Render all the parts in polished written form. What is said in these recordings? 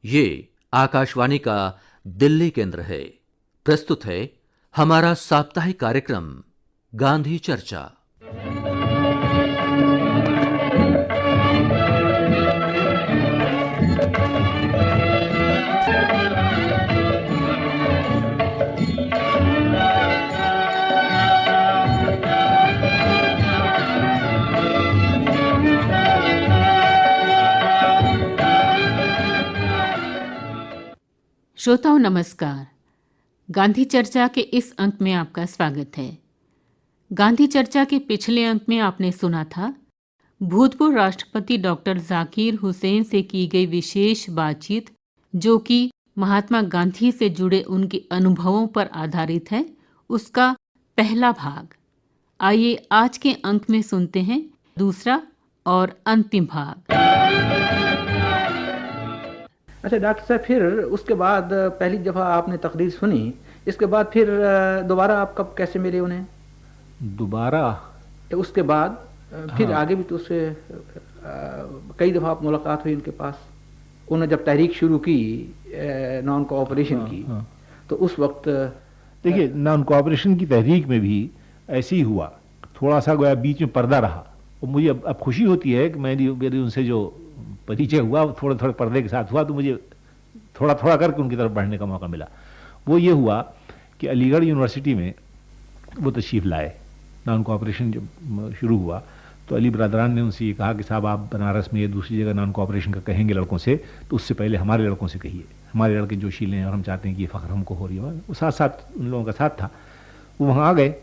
ये आकाशवाणी का दिल्ली केंद्र है। प्रस्तुत है हमारा साप्ताहिक कार्यक्रम गांधी चर्चा। श्रोताओं नमस्कार। गांधी चर्चा के इस अंक में आपका स्वागत है। गांधी चर्चा के पिछले अंक में आपने सुना था भूतपूर्व राष्ट्रपति डॉक्टर जाकिर हुसैन से की गई विशेष बातचीत, जो कि महात्मा गांधी से जुड़े उनके अनुभवों पर आधारित है, उसका पहला भाग। आइए आज के अंक में सुनते हैं दूसरा और अंतिम भाग। अच्छा डॉक्टर साहब, फिर उसके बाद पहली दफ़ा आपने तकरीर सुनी, इसके बाद फिर दोबारा आप कब कैसे मिले उन्हें? दोबारा उसके बाद फिर हाँ। आगे भी तो उससे कई दफ़ा आप मुलाकात हुई उनके पास। उन्होंने जब तहरीक शुरू की नॉन कोऑपरेशन की, हाँ। तो उस वक्त देखिए, नॉन कोऑपरेशन की तहरीक में भी ऐसे ही हुआ, थोड़ा सा गोया बीच में पर्दा रहा। और मुझे अब खुशी होती है कि मेरी उनसे जो परिचय हुआ थोड़े थोड़े पर्दे के साथ हुआ, तो मुझे थोड़ा थोड़ा करके उनकी तरफ बढ़ने का मौका मिला। वो ये हुआ कि अलीगढ़ यूनिवर्सिटी में वो तशरीफ़ लाए। नॉन कोऑपरेशन जब शुरू हुआ तो अली बरदरान ने उनसे ये कहा कि साहब, आप बनारस में या दूसरी जगह नॉन कोऑपरेशन का कहेंगे लड़कों से, तो उससे पहले हमारे लड़कों से कहिए। हमारे लड़के जोशील हैं और हम चाहते हैं कि ये फ़ख्र हमको हो रही है। वो साथ साथ उन लोगों का साथ था। वो वहाँ आ गए।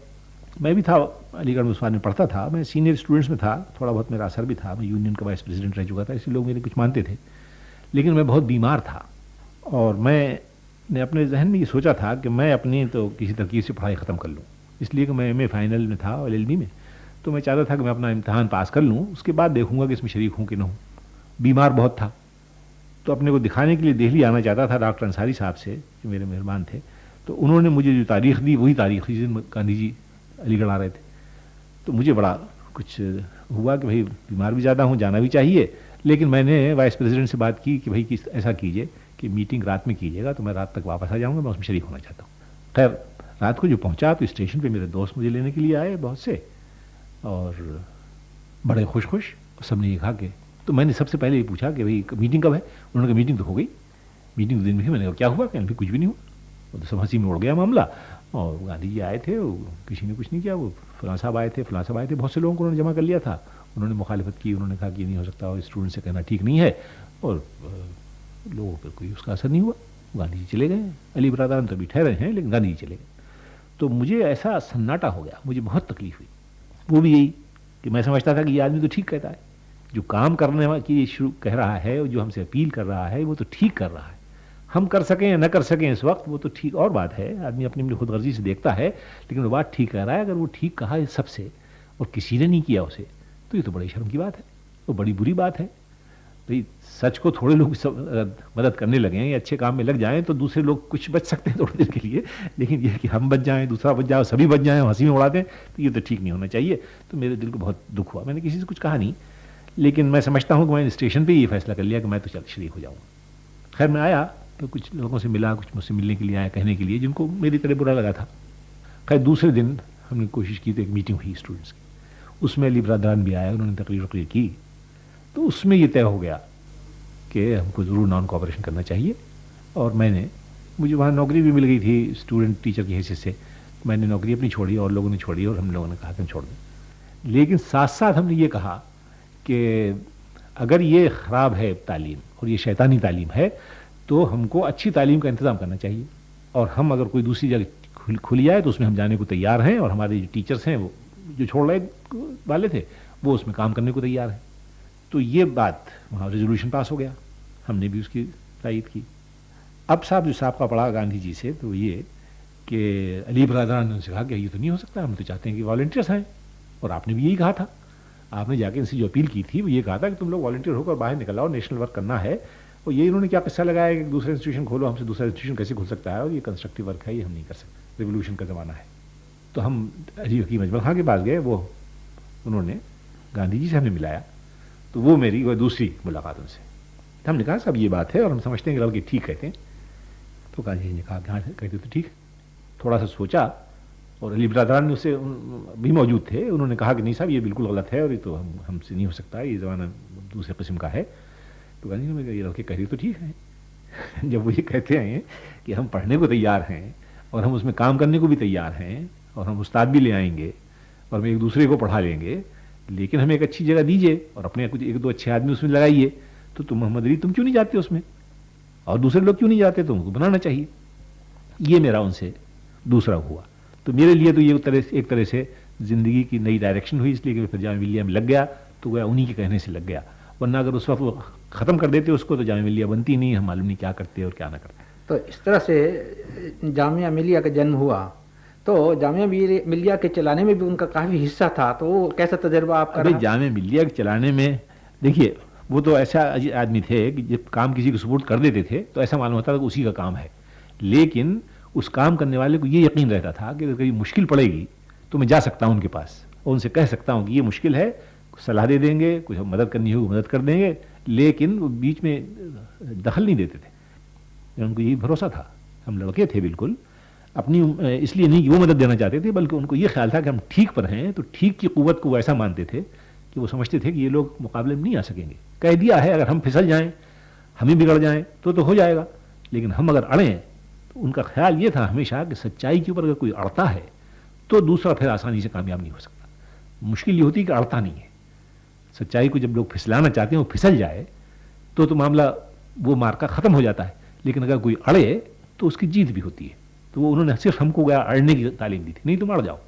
मैं भी था, अलीगढ़ में उस में पढ़ता था, मैं सीनियर स्टूडेंट्स में था, थोड़ा बहुत मेरा असर भी था। मैं यूनियन का वाइस प्रेसिडेंट रह चुका था, इसलिए लोग मेरे कुछ मानते थे। लेकिन मैं बहुत बीमार था और मैंने अपने जहन में ये सोचा था कि मैं अपनी तो किसी तरकीब से पढ़ाई ख़त्म कर लूँ, इसलिए कि मैं एमए फाइनल में था और एलएलबी में। तो मैं चाहता था कि मैं अपना इम्तहान पास कर लूँ, उसके बाद देखूंगा कि इसमें शरीक हूँ कि ना हूँ। बीमार बहुत था, तो अपने को दिखाने के लिए दिल्ली आना चाहता था डॉक्टर अंसारी साहब से, जो मेरे मेहरबान थे। तो उन्होंने मुझे जो तारीख दी वही तारीख थी जिस दिन गांधी जी अलीगढ़ आ रहे थे। तो मुझे बड़ा कुछ हुआ कि भाई बीमार भी ज़्यादा हूँ, जाना भी चाहिए। लेकिन मैंने वाइस प्रेसिडेंट से बात की कि भाई ऐसा कीजिए कि मीटिंग रात में कीजिएगा, तो मैं रात तक वापस आ जाऊँगा, मैं उसमें शरीक होना चाहता हूँ। खैर, रात को जो पहुँचा तो स्टेशन पे मेरे दोस्त मुझे लेने के लिए आए बहुत से, और बड़े खुश सबने ये कहा कि, तो मैंने सबसे पहले ये पूछा कि भाई मीटिंग कब है? उन्होंने कहा मीटिंग तो हो गई, मीटिंग तो दिन में ही। मैंने कहा क्या हुआ? कहने कुछ भी नहीं हुआ। वो तो सब हंसी में उड़ गया मामला। और गांधी जी आए थे, किसी ने कुछ नहीं किया, वो फलां साहब आए थे, बहुत से लोगों को उन्होंने जमा कर लिया था। उन्होंने मुखालिफत की, उन्होंने कहा कि ये नहीं हो सकता और स्टूडेंट से कहना ठीक नहीं है, और लोगों पर कोई उसका असर नहीं हुआ। गांधी जी चले गए। अली बरदरान तो अभी ठहरे हैं, लेकिन गांधी जी चले गए। तो मुझे ऐसा सन्नाटा हो गया, मुझे बहुत तकलीफ हुई। वो भी यही कि मैं समझता था कि ये आदमी तो ठीक कहता है, जो काम करने की शुरू कह रहा है और जो हमसे अपील कर रहा है वो तो ठीक कर रहा है। हम कर सकें या न कर सकें इस वक्त, वो तो ठीक और बात है, आदमी अपनी अपनी खुदगर्जी से देखता है, लेकिन वो बात ठीक कह रहा है। अगर वो ठीक कहा है सबसे और किसी ने नहीं किया उसे, तो ये तो बड़ी शर्म की बात है, वो बड़ी बुरी बात है। भाई सच को थोड़े लोग मदद करने लगे या अच्छे काम में लग जाएं तो दूसरे लोग कुछ बच सकते हैं थोड़ी देर के लिए, लेकिन ये कि हम बच जाएं, दूसरा बच जाए, सभी बच जाएं, हंसी में उड़ा दें, तो ये तो ठीक नहीं होना चाहिए। तो मेरे दिल को बहुत दुख हुआ। मैंने किसी से कुछ कहा नहीं, लेकिन मैं समझता हूँ कि मैंने स्टेशन पर ये फैसला कर लिया कि मैं तो चल शरीक हो जाऊँगा। खैर, मैं आया तो कुछ लोगों से मिला, कुछ मुझसे मिलने के लिए आया, कहने के लिए, जिनको मेरी तरह बुरा लगा था। खैर, दूसरे दिन हमने कोशिश की तो एक मीटिंग हुई स्टूडेंट्स की, उसमें अली बरदरान भी आया, उन्होंने तकरीर की। तो उसमें ये तय हो गया कि हमको ज़रूर नॉन कोऑपरेशन करना चाहिए। और मुझे वहाँ नौकरी भी मिल गई थी स्टूडेंट टीचर की हैसियत से। मैंने नौकरी अपनी छोड़ी और लोगों ने छोड़ी, और हम लोगों ने कहा कि हम छोड़ दें। लेकिन साथ साथ हमने ये कहा कि अगर ये ख़राब है तालीम और ये शैतानी तालीम है, तो हमको अच्छी तालीम का इंतज़ाम करना चाहिए। और हम अगर कोई दूसरी जगह खुली जाए तो उसमें हम जाने को तैयार हैं, और हमारे जो टीचर्स हैं, वो जो छोड़ रहे वाले थे, वो उसमें काम करने को तैयार हैं। तो ये बात वहाँ रेजोल्यूशन पास हो गया, हमने भी उसकी तायद की। अब साहब जो साहब का पढ़ा गांधी जी से, तो ये कि अली बरदरान ने उनसे कहा कि ये तो नहीं हो सकता, हम तो चाहते हैं कि वॉलंटियर्स आएँ। और आपने भी यही कहा था, आपने जाके इनसे जो अपील की थी वो ये कहा था कि तुम लोग वॉलंटियर होकर बाहर निकल आओ, नेशनल वर्क करना है। और ये इन्होंने क्या किस्सा लगाया कि दूसरा इंस्टीट्यूशन खोलो, हमसे दूसरा इंस्टीट्यूशन कैसे खुल सकता है, और ये कंस्ट्रक्टिव वर्क है, ये हम नहीं कर सकते, रिवोल्यूशन का ज़माना है। तो हम अली हकीम अजमल खां के पास गए, वो उन्होंने गांधी जी से हमें मिलाया। तो वो मेरी वो दूसरी मुलाकात उनसे। तो हमने कहा साहब ये बात है और हम समझते हैं कि लड़के ठीक कहते हैं। तो गांधी जी ने कहा हाँ कहते तो ठीक। थोड़ा सा सोचा और अली बरादरान ने उससे भी मौजूद थे, उन्होंने कहा कि नहीं साहब ये बिल्कुल गलत है और ये तो हमसे नहीं हो सकता, ये ज़माना दूसरे किस्म का है। तो गांधी जी ने कहा ये लड़के कहते तो ठीक हैं। जब वो ये कहते हैं कि हम पढ़ने को तैयार हैं और हम उसमें काम करने को भी तैयार हैं और हम उस्ताद भी ले आएंगे और हम एक दूसरे को पढ़ा लेंगे, लेकिन हमें एक अच्छी जगह दीजिए और अपने कुछ एक दो अच्छे आदमी उसमें लगाइए, तो तुम मोहम्मद अली तुम क्यों नहीं जाते उसमें और दूसरे लोग क्यों नहीं जाते, तुमको बनाना चाहिए। ये मेरा उनसे दूसरा हुआ। तो मेरे लिए तो ये एक तरह से ज़िंदगी की नई डायरेक्शन हुई, इसलिए कि फिर जामिया मिल्लिया में लग गया तो वह उन्हीं के कहने से लग गया, वरना अगर उस वक्त ख़त्म कर देते उसको तो जामिया मिल्लिया बनती नहीं, हम मालूम नहीं क्या करते और क्या ना करते। तो इस तरह से जामिया मिल्लिया का जन्म हुआ। तो जामिया मिल्लिया के चलाने में भी उनका काफ़ी हिस्सा था, तो वो कैसा तजर्बा आपका अरे रहा? जामिया मिल्लिया के चलाने में देखिए वो तो ऐसा आदमी थे कि जब काम किसी को सपोर्ट कर देते थे तो ऐसा मालूम होता था कि उसी का काम है, लेकिन उस काम करने वाले को ये यकीन रहता था कि अगर कभी मुश्किल पड़ेगी तो मैं जा सकता हूँ उनके पास और उनसे कह सकता हूँ कि ये मुश्किल है, सलाह दे देंगे, कुछ मदद करनी होगी मदद कर देंगे, लेकिन वो बीच में दखल नहीं देते थे। उनको यही भरोसा था, हम लड़के थे बिल्कुल अपनी, इसलिए नहीं कि वो मदद देना चाहते थे, बल्कि उनको ये ख्याल था कि हम ठीक पर हैं, तो ठीक की क़ुव्वत को वो ऐसा मानते थे कि वो समझते थे कि ये लोग मुकाबले में नहीं आ सकेंगे। कह दिया है अगर हम फिसल जाएं, हम ही बिगड़ जाएं तो हो जाएगा, लेकिन हम अगर अड़ें, तो उनका ख्याल ये था हमेशा कि सच्चाई के ऊपर अगर कोई अड़ता है तो दूसरा फिर आसानी से कामयाब नहीं हो सकता। मुश्किल ये होती है कि अड़ता नहीं है। सच्चाई को जब लोग फिसलाना चाहते हैं वो फिसल जाए तो मामला वो मार्का ख़त्म हो जाता है, लेकिन अगर कोई अड़े तो उसकी जीत भी होती है। तो वो उन्होंने सिर्फ हमको गया अड़ने की तालीम दी थी, नहीं तुम अड़ जाओ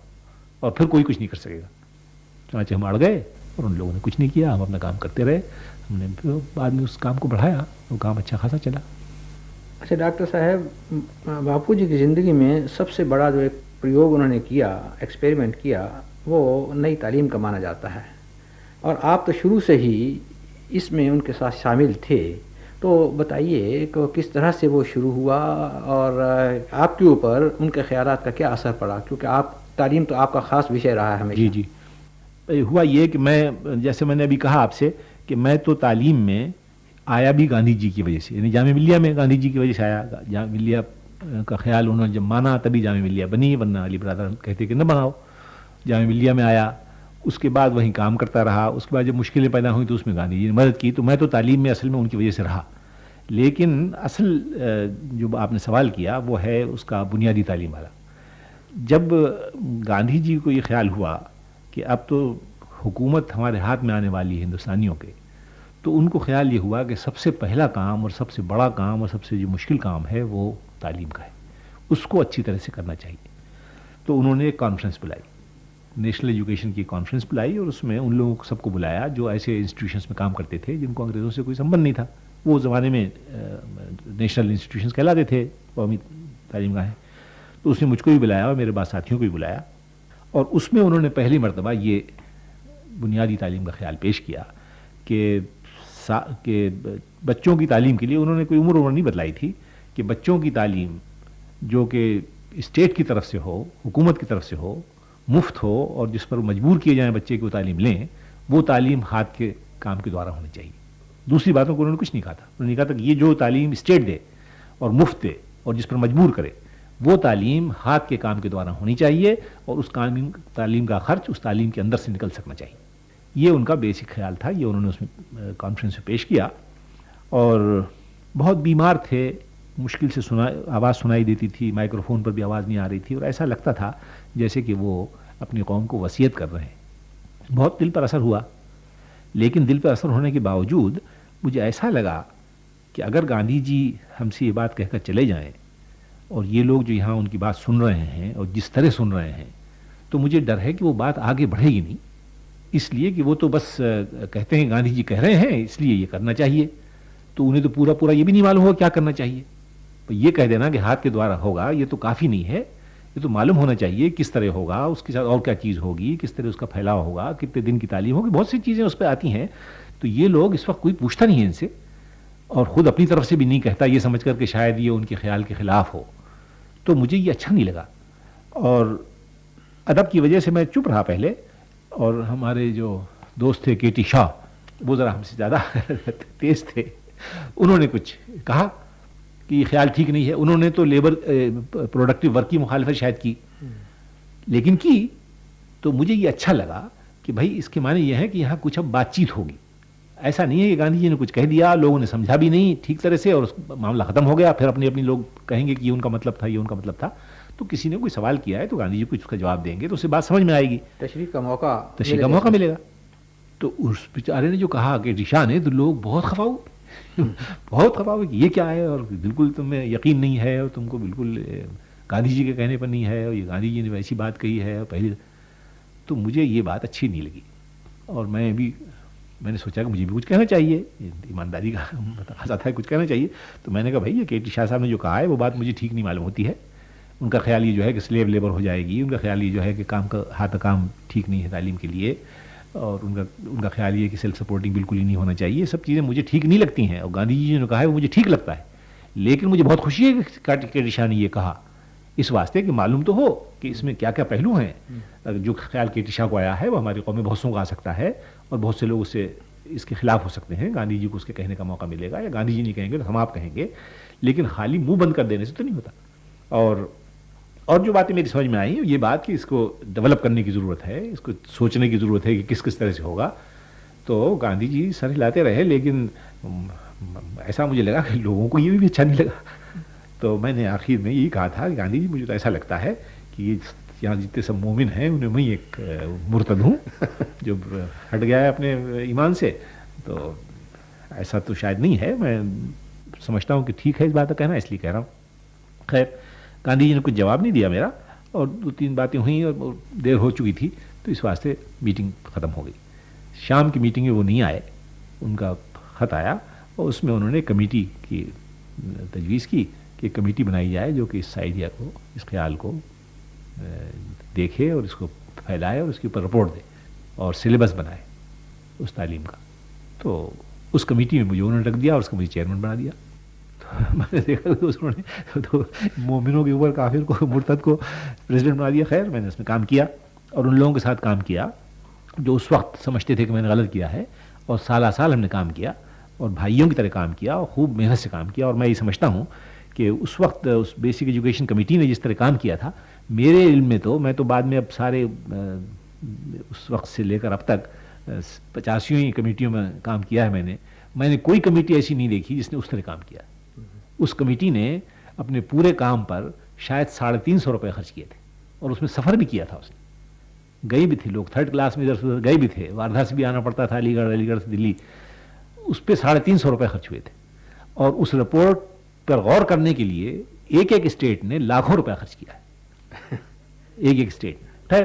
और फिर कोई कुछ नहीं कर सकेगा। चाचे हम अड़ गए और उन लोगों ने कुछ नहीं किया, हम अपना काम करते रहे, हमने फिर बाद में उस काम को बढ़ाया, वो काम अच्छा खासा चला। अच्छा डॉक्टर साहब, बापू जी की ज़िंदगी में सबसे बड़ा जो एक प्रयोग उन्होंने किया, एक्सपेरिमेंट किया, वो नई तालीम का माना जाता है, और आप तो शुरू से ही इसमें उनके साथ शामिल थे। तो बताइए कि किस तरह से वो शुरू हुआ और आपके ऊपर उनके ख़यालात का क्या असर पड़ा, क्योंकि आप तालीम तो आपका ख़ास विषय रहा है हमेशा। जी जी, हुआ ये कि मैं, जैसे मैंने अभी कहा आपसे कि मैं तो तालीम में आया भी गांधी जी की वजह से, यानी जामिया मिल्लिया में गांधी जी की वजह से आया। जामिया मिल्लिया का ख्याल उन्होंने जब माना तभी जामिया मिल्लिया बनी, वरना अली बरादर कहते कि न बनाओ। जामिया मिल्लिया में आया, उसके बाद वहीं काम करता रहा, उसके बाद जब मुश्किलें पैदा हुई तो उसमें गांधी जी ने मदद की। तो मैं तो तालीम में असल में उनकी वजह से रहा, लेकिन असल जो आपने सवाल किया वो है उसका बुनियादी तालीम वाला। जब गांधी जी को ये ख्याल हुआ कि अब तो हुकूमत हमारे हाथ में आने वाली है हिंदुस्तानियों के, तो उनको ख्याल ये हुआ कि सबसे पहला काम और सबसे बड़ा काम और सबसे जो मुश्किल काम है वो तालीम का है, उसको अच्छी तरह से करना चाहिए। तो उन्होंने एक कॉन्फ्रेंस बुलाई, नेशनल एजुकेशन की कॉन्फ्रेंस बुलाई, और उसमें उन लोगों को सबको बुलाया जो ऐसे इंस्टीट्यूशंस में काम करते थे जिनको अंग्रेज़ों से कोई संबंध नहीं था। वो ज़माने में नेशनल इंस्टीट्यूशंस कहलाते थे, कौमी तालीम गाहें। तो उसने मुझको भी बुलाया और मेरे बाद साथियों को भी बुलाया, और उसमें उन्होंने पहली मरतबा ये बुनियादी तालीम का ख्याल पेश किया कि बच्चों की तालीम के लिए उन्होंने कोई उम्र नहीं बतलाई थी कि बच्चों की तालीम जो कि स्टेट की तरफ से हो, हुकूमत की तरफ से हो, मुफ्त हो, और जिस पर मजबूर किए जाएं बच्चे की वो तालीम लें, वो तालीम हाथ के काम के द्वारा होनी चाहिए। दूसरी बातों को उन्होंने कुछ नहीं कहा था। उन्होंने कहा था कि ये जो तालीम स्टेट दे और मुफ्त दे और जिस पर मजबूर करे, वो तालीम हाथ के काम के द्वारा होनी चाहिए, और उस तालीम का खर्च उस तालीम के अंदर से निकल सकना चाहिए। ये उनका बेसिक ख्याल था, ये उन्होंने उसमें कॉन्फ्रेंस में पेश किया। और बहुत बीमार थे, मुश्किल से आवाज़ सुनाई देती थी, माइक्रोफोन पर भी आवाज़ नहीं आ रही थी, और ऐसा लगता था जैसे कि वो अपनी कौम को वसीयत कर रहे हैं। बहुत दिल पर असर हुआ, लेकिन दिल पर असर होने के बावजूद मुझे ऐसा लगा कि अगर गांधी जी हमसे ये बात कहकर चले जाएं और ये लोग जो यहाँ उनकी बात सुन रहे हैं और जिस तरह सुन रहे हैं, तो मुझे डर है कि वो बात आगे बढ़ेगी नहीं, इसलिए कि वो तो बस कहते हैं गांधी जी कह रहे हैं इसलिए ये करना चाहिए, तो उन्हें तो पूरा पूरा ये भी नहीं मालूम होगा क्या करना चाहिए। तो ये कह देना कि हाथ के द्वारा होगा ये तो काफ़ी नहीं है, ये तो मालूम होना चाहिए किस तरह होगा, उसके साथ और क्या चीज़ होगी, किस तरह उसका फैलाव होगा, कितने दिन की तालीम होगी, बहुत सी चीज़ें उस पर आती हैं। तो ये लोग इस वक्त कोई पूछता नहीं है इनसे, और ख़ुद अपनी तरफ से भी नहीं कहता, ये समझ कर कि शायद ये उनके ख्याल के ख़िलाफ़ हो। तो मुझे ये अच्छा नहीं लगा, और अदब की वजह से मैं चुप रहा पहले। और हमारे जो दोस्त थे केटी शाह, वो ज़रा हमसे ज़्यादा तेज़ थे, उन्होंने कुछ कहा कि ये ख्याल ठीक नहीं है। उन्होंने तो लेबर प्रोडक्टिव वर्क की मुखालफत शायद की, लेकिन की तो मुझे ये अच्छा लगा कि भाई इसके माने ये है कि यहाँ कुछ अब बातचीत होगी। ऐसा नहीं है कि गांधी जी ने कुछ कह दिया, लोगों ने समझा भी नहीं ठीक तरह से और मामला खत्म हो गया, फिर अपनी अपनी लोग कहेंगे कि ये उनका मतलब था, ये उनका मतलब था। तो किसी ने कोई सवाल किया है तो गांधी जी कुछ उसका जवाब देंगे तो उससे बात समझ में आएगी, तशरीह का मौका मिलेगा। तो उस बेचारे ने जो कहा कि ऋषा ने, तो लोग बहुत खफा हुए बहुत खफा हुए कि ये क्या है, और बिल्कुल तुम्हें यकीन नहीं है और तुमको बिल्कुल गांधी जी के कहने पर नहीं है, और ये गांधी जी ने वैसी बात कही है पहले। तो मुझे ये बात अच्छी नहीं लगी और मैंने सोचा कि मुझे भी कुछ कहना चाहिए, ईमानदारी का तकाज़ा था, कुछ कहना चाहिए। तो मैंने कहा भाई ये के टी शाह साहब ने जो कहा है वो बात मुझे ठीक नहीं मालूम होती है। उनका ख्याल ये जो है कि स्लेव लेबर हो जाएगी, उनका ख्याल ये जो है कि काम का हाथ का काम ठीक नहीं है तालीम के लिए, और उनका ख्याल ये कि सेल्फ सपोर्टिंग बिल्कुल ही नहीं होना चाहिए। ये सब चीज़ें मुझे ठीक नहीं लगती हैं और गांधी जी ने कहा है वो मुझे ठीक लगता है। लेकिन मुझे बहुत खुशी है कि के टी शाह ने ये कहा, इस वास्ते कि मालूम तो हो कि इसमें क्या क्या पहलू हैं। जो ख्याल के टी शाह को आया है वो हमारी कौम में बहुत को आ सकता है और बहुत से लोग उससे इसके खिलाफ हो सकते हैं। गांधी जी को उसके कहने का मौका मिलेगा, या गांधी जी नहीं कहेंगे तो हम आप कहेंगे, लेकिन खाली मुंह बंद कर देने से तो नहीं होता। और जो बातें मेरी समझ में आई, ये बात कि इसको डेवलप करने की ज़रूरत है, इसको सोचने की ज़रूरत है कि किस किस तरह से होगा। तो गांधी जी सर हिलाते रहे, लेकिन ऐसा मुझे लगा कि लोगों को ये भी अच्छा नहीं लगा। तो मैंने आखिर में यही कहा था कि गांधी जी मुझे तो ऐसा लगता है कि ये यहाँ जितने सब मोमिन हैं उनमें मैं एक मुर्तद हूँ जो हट गया है अपने ईमान से। तो ऐसा तो शायद नहीं है, मैं समझता हूँ कि ठीक है इस बात का कहना, इसलिए कह रहा हूँ। खैर गांधी जी ने कुछ जवाब नहीं दिया मेरा, और 2-3 बातें हुई और देर हो चुकी थी, तो इस वास्ते मीटिंग ख़त्म हो गई। शाम की मीटिंग में वो नहीं आए, उनका ख़त आया और उसमें उन्होंने कमेटी की तजवीज़ की कि कमेटी बनाई जाए जो कि इस आइडिया को, इस ख्याल को देखे और इसको फैलाए और उसके ऊपर रिपोर्ट दे और सिलेबस बनाए उस तालीम का। तो उस कमेटी में मुझे उन्होंने रख दिया और उसका मुझे चेयरमैन बना दिया। तो मैंने देखा कि उन्होंने तो मोमिनों के ऊपर काफिर को, मुर्तद को प्रेसिडेंट बना दिया। खैर मैंने उसमें काम किया और उन लोगों के साथ काम किया जो उस वक्त समझते थे कि मैंने गलत किया है, और साल हमने काम किया और भाइयों की तरह काम किया और खूब मेहनत से काम किया। और मैं ये समझता हूँ कि उस वक्त उस बेसिक एजुकेशन कमेटी ने जिस तरह काम किया था, मेरे इल्म में तो, मैं तो बाद में अब सारे उस वक्त से लेकर अब तक 85 ही कमेटियों में काम किया है मैंने कोई कमेटी ऐसी नहीं देखी जिसने उस तरह काम किया। उस कमेटी ने अपने पूरे काम पर शायद 350 रुपये खर्च किए थे और उसमें सफ़र भी किया था। उसने गए भी थे लोग, 3rd क्लास में इधर से गए भी थे, वारधा से भी आना पड़ता था, अलीगढ़ से दिल्ली, उस पर 350 रुपये खर्च हुए थे। और उस रिपोर्ट पर गौर करने के लिए एक स्टेट ने लाखों रुपया खर्च किया है एक स्टेट ने।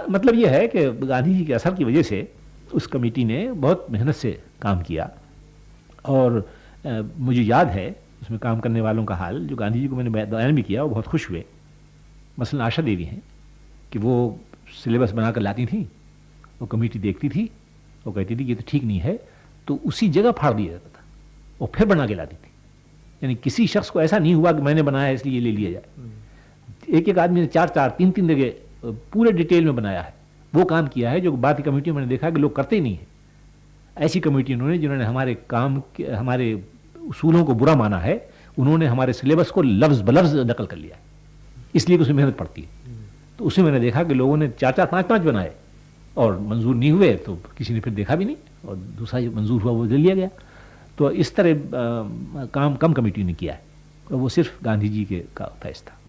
मतलब यह है कि गांधी जी के असर की वजह से उस कमेटी ने बहुत मेहनत से काम किया। और मुझे याद है उसमें काम करने वालों का हाल, जो गांधी जी को मैंने बयान भी किया, वो बहुत खुश हुए। मसलन आशा देवी हैं कि वो सिलेबस बनाकर लाती थी, वो कमेटी देखती थी, वो कहती थी कि ये तो ठीक नहीं है, तो उसी जगह फाड़ दिया जाता था, वो फिर बना के लाती थी। यानी किसी शख्स को ऐसा नहीं हुआ कि मैंने बनाया इसलिए ये ले लिया जाए। एक आदमी ने 4-4, 3-3 जगह पूरे डिटेल में बनाया है, वो काम किया है जो बाकी कमेटियों में मैंने देखा कि लोग करते ही नहीं है। ऐसी कमेटी उन्होंने जिन्होंने हमारे काम के, हमारे उसूलों को बुरा माना है, उन्होंने हमारे सिलेबस को लफ्ज़ बलफ्ज़ नकल कर लिया, इसलिए कि उसमें मेहनत पड़ती है। तो उसमें मैंने देखा कि लोगों ने 4-4, 5-5 बनाए और मंजूर नहीं हुए, तो किसी ने फिर देखा भी नहीं, और दूसरा जो मंजूर हुआ वो ले लिया गया। तो इस तरह काम कम कमेटी ने किया है, और वो सिर्फ गांधी जी के का फैस था।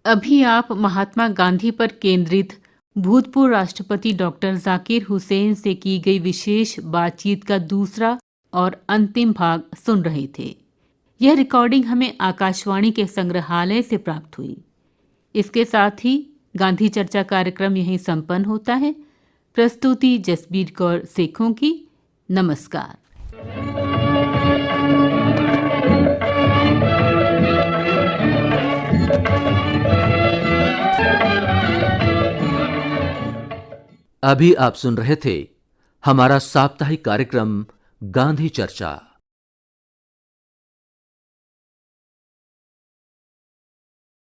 अभी आप महात्मा गांधी पर केंद्रित भूतपूर्व राष्ट्रपति डॉक्टर जाकिर हुसैन से की गई विशेष बातचीत का दूसरा और अंतिम भाग सुन रहे थे। यह रिकॉर्डिंग हमें आकाशवाणी के संग्रहालय से प्राप्त हुई। इसके साथ ही गांधी चर्चा कार्यक्रम यहीं संपन्न होता है। प्रस्तुति जसबीर कौर सेखों की। नमस्कार। अभी आप सुन रहे थे हमारा साप्ताहिक कार्यक्रम गांधी चर्चा।